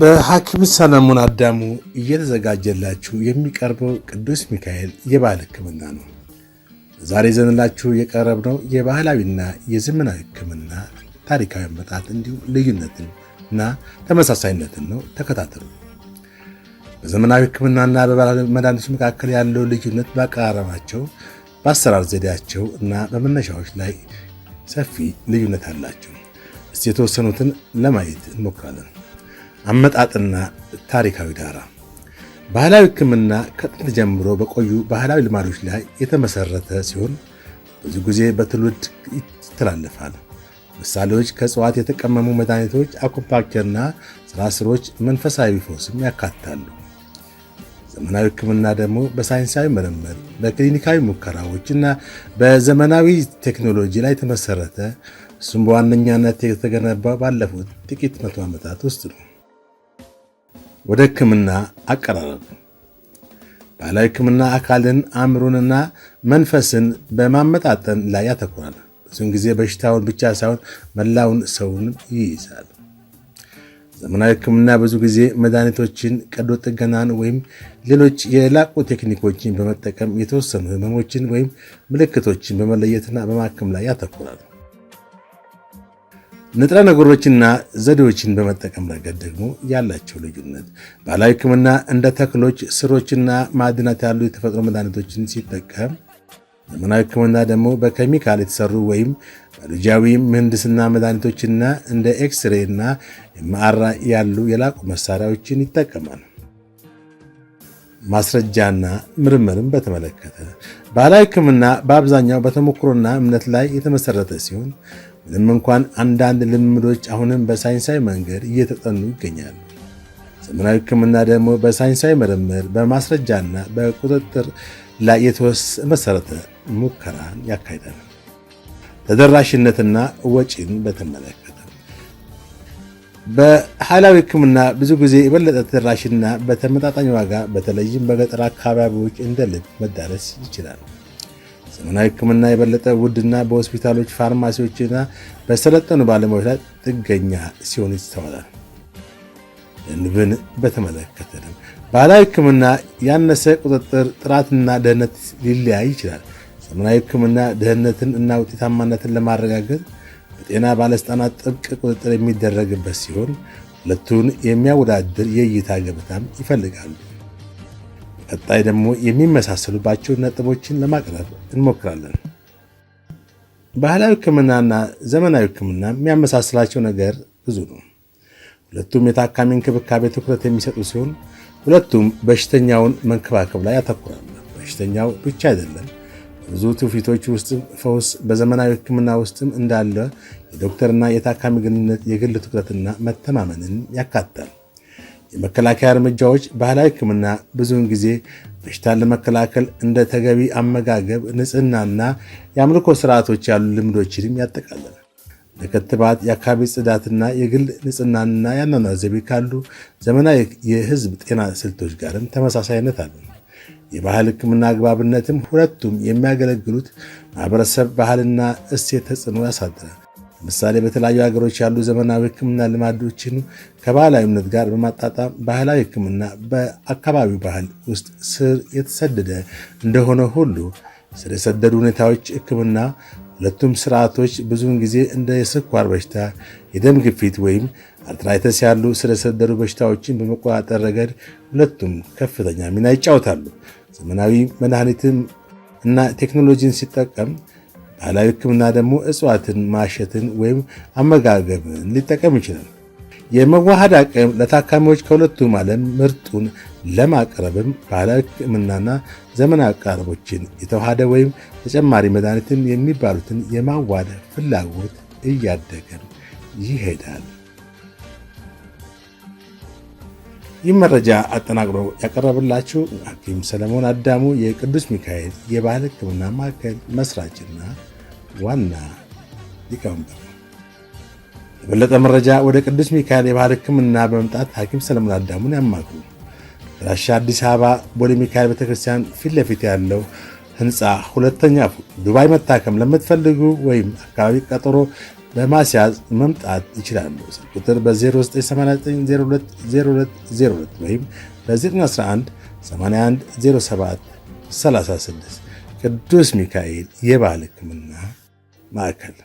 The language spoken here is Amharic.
በሐኪም ሰለሞን አዳሙ እየተዘጋጀላችሁ የሚቀርበው ቅዱስ ሚካኤል የባህል ሕክምና ነው። ዛሬ ዘንላችሁ የቀረብነው የባህላዊና የዘመናዊ ሕክምና ታሪካዊ አመጣጥ እንዲሁም ልዩነትና ተመሳሳይነትን ነው። ተከታተሉ። በዘመናዊ ሕክምናና በባህላዊ መድኃኒቶች መካከል ያለው ልዩነት በአቀራረባቸው፣ በአሰራር ዘዴያቸው እና በመነሻዎች ላይ ሰፊ ልዩነት አላቸው። እስቲ የተወሰኑትን ለማየት እንሞክራለን። አመጣጥና ታሪካዊ ዳራ። ባህላዊ ሕክምና ከጥንት ጀምሮ በቆዩ ባህላዊ ልማዶች ላይ የተመሰረተ ሲሆን ብዙ ጊዜ በትውልድ ይተላለፋል። ምሳሌዎች ከእጽዋት የተቀመሙ መድኃኒቶች፣ አኩፓንክቸርና ስራስሮች፣ መንፈሳዊ ፈውስም ያካትታሉ። ዘመናዊ ሕክምና ደግሞ በሳይንሳዊ ምርምር፣ በክሊኒካዊ ሙከራዎች እና በዘመናዊ ቴክኖሎጂ ላይ የተመሰረተ፣ እሱም በዋነኛነት የተገነባው ባለፉት ጥቂት መቶ ዓመታት ውስጥ ነው። ወደ ሕክምና አቀራረብ። ባህላዊ ሕክምና አካልን፣ አእምሮንና መንፈስን በማመጣጠን ላይ ያተኩራል። ብዙውን ጊዜ በሽታውን ብቻ ሳይሆን መላውን ሰውንም ይይዛል። ዘመናዊ ሕክምና ብዙ ጊዜ መድኃኒቶችን፣ ቀዶ ጥገናን ወይም ሌሎች የላቁ ቴክኒኮችን በመጠቀም የተወሰኑ ህመሞችን ወይም ምልክቶችን በመለየትና በማከም ላይ ያተኩራል። ንጥረ ነገሮችና ዘዴዎችን በመጠቀም ረገድ ደግሞ ያላቸው ልዩነት፣ ባህላዊ ሕክምና እንደ ተክሎች፣ ስሮችና ማዕድናት ያሉ የተፈጥሮ መድኃኒቶችን ሲጠቀም፣ ዘመናዊ ሕክምና ደግሞ በኬሚካል የተሰሩ ወይም ባዮሎጂያዊ ምህንድስና መድኃኒቶችና እንደ ኤክስሬ እና ኤምአርአይ ያሉ የላቁ መሳሪያዎችን ይጠቀማል። ማስረጃና ምርምርን በተመለከተ ባህላዊ ሕክምና በአብዛኛው በተሞክሮና እምነት ላይ የተመሰረተ ሲሆን ምንም እንኳን አንዳንድ ልምዶች አሁንም በሳይንሳዊ መንገድ እየተጠኑ ይገኛሉ። ዘመናዊ ሕክምና ደግሞ በሳይንሳዊ ምርምር፣ በማስረጃና በቁጥጥር ላይ የተመሰረተ ሙከራን ያካሂዳል። ተደራሽነትና ወጪን በተመለከተ ባህላዊ ሕክምና ብዙ ጊዜ የበለጠ ተደራሽና በተመጣጣኝ ዋጋ በተለይም በገጠር አካባቢዎች እንደ ልብ መዳረስ ይችላል። ዘመናዊ ሕክምና የበለጠ ውድና በሆስፒታሎች፣ ፋርማሲዎችና በሰለጠኑ ባለሙያዎች ላይ ጥገኛ ሲሆን ይስተዋላል። ንብን በተመለከተ ነው። ባህላዊ ሕክምና ያነሰ ቁጥጥር፣ ጥራትና ደህንነት ሊለያይ ይችላል። ዘመናዊ ሕክምና ደህንነትን እና ውጤታማነትን ለማረጋገጥ በጤና ባለስልጣናት ጥብቅ ቁጥጥር የሚደረግበት ሲሆን ሁለቱን የሚያወዳድር የእይታ ገበታም ይፈልጋሉ። ቀጣይ ደግሞ የሚመሳሰሉባቸው ነጥቦችን ለማቅረብ እንሞክራለን። ባህላዊ ሕክምናና ዘመናዊ ሕክምና የሚያመሳስላቸው ነገር ብዙ ነው። ሁለቱም የታካሚ እንክብካቤ ትኩረት የሚሰጡ ሲሆን ሁለቱም በሽተኛውን መንከባከብ ላይ ያተኩራሉ። በሽተኛው ብቻ አይደለም። ብዙ ትውፊቶች ውስጥ ፈውስ በዘመናዊ ሕክምና ውስጥም እንዳለ የዶክተርና የታካሚ ግንኙነት የግል ትኩረትና መተማመንን ያካትታል። የመከላከያ እርምጃዎች ባህላዊ ሕክምና ብዙውን ጊዜ በሽታን ለመከላከል እንደ ተገቢ አመጋገብ፣ ንጽህናና የአምልኮ ስርዓቶች ያሉ ልምዶችንም ያጠቃልላል። ለክትባት፣ የአካባቢ ጽዳትና የግል ንጽህናና የአኗኗር ዘይቤ ካሉ ዘመናዊ የህዝብ ጤና ስልቶች ጋርም ተመሳሳይነት አለ። የባህል ሕክምና አግባብነትም ሁለቱም የሚያገለግሉት ማህበረሰብ ባህልና እሴት ተጽዕኖ ያሳድራል። ለምሳሌ በተለያዩ ሀገሮች ያሉ ዘመናዊ ሕክምና ልማዶችን ከባህላዊ እምነት ጋር በማጣጣም ባህላዊ ሕክምና በአካባቢው ባህል ውስጥ ስር የተሰደደ እንደሆነ ሁሉ ስር የሰደዱ ሁኔታዎች ሕክምና ሁለቱም ስርዓቶች ብዙውን ጊዜ እንደ የስኳር በሽታ፣ የደም ግፊት ወይም አርትራይተስ ያሉ ስር የሰደዱ በሽታዎችን በመቆጣጠር ረገድ ሁለቱም ከፍተኛ ሚና ይጫወታሉ። ዘመናዊ መድኃኒትን እና ቴክኖሎጂን ሲጠቀም፣ ባህላዊ ሕክምና ደግሞ እጽዋትን፣ ማሸትን ወይም አመጋገብን ሊጠቀም ይችላል። የመዋሃድ አቅም ለታካሚዎች ከሁለቱም ዓለም ምርጡን ለማቅረብም ባህላዊ ሕክምናና ዘመናዊ አቀራረቦችን የተዋሃደ ወይም ተጨማሪ መድኃኒትን የሚባሉትን የማዋሃድ ፍላጎት እያደገ ይሄዳል። ይህ መረጃ አጠናቅሮ ያቀረብላችሁ ሐኪም ሰለሞን አዳሙ የቅዱስ ሚካኤል የባህል ሕክምና ማዕከል መስራችና ዋና ሊቀመንበር ነው። የበለጠ መረጃ ወደ ቅዱስ ሚካኤል የባህል ሕክምና በመምጣት ሐኪም ሰለሞን አዳሙን ያማክሩ። አድራሻ አዲስ አበባ ቦሌ ሚካኤል ቤተክርስቲያን ፊት ለፊት ያለው ህንፃ ሁለተኛ ፎቅ። ዱባይ መታከም ለምትፈልጉ ወይም አካባቢ ቀጠሮ በማስያዝ መምጣት ይችላሉ። ስልክ ቁጥር በ0989020202 ወይም በ911810736 ቅዱስ ሚካኤል የባህል ሕክምና ማዕከል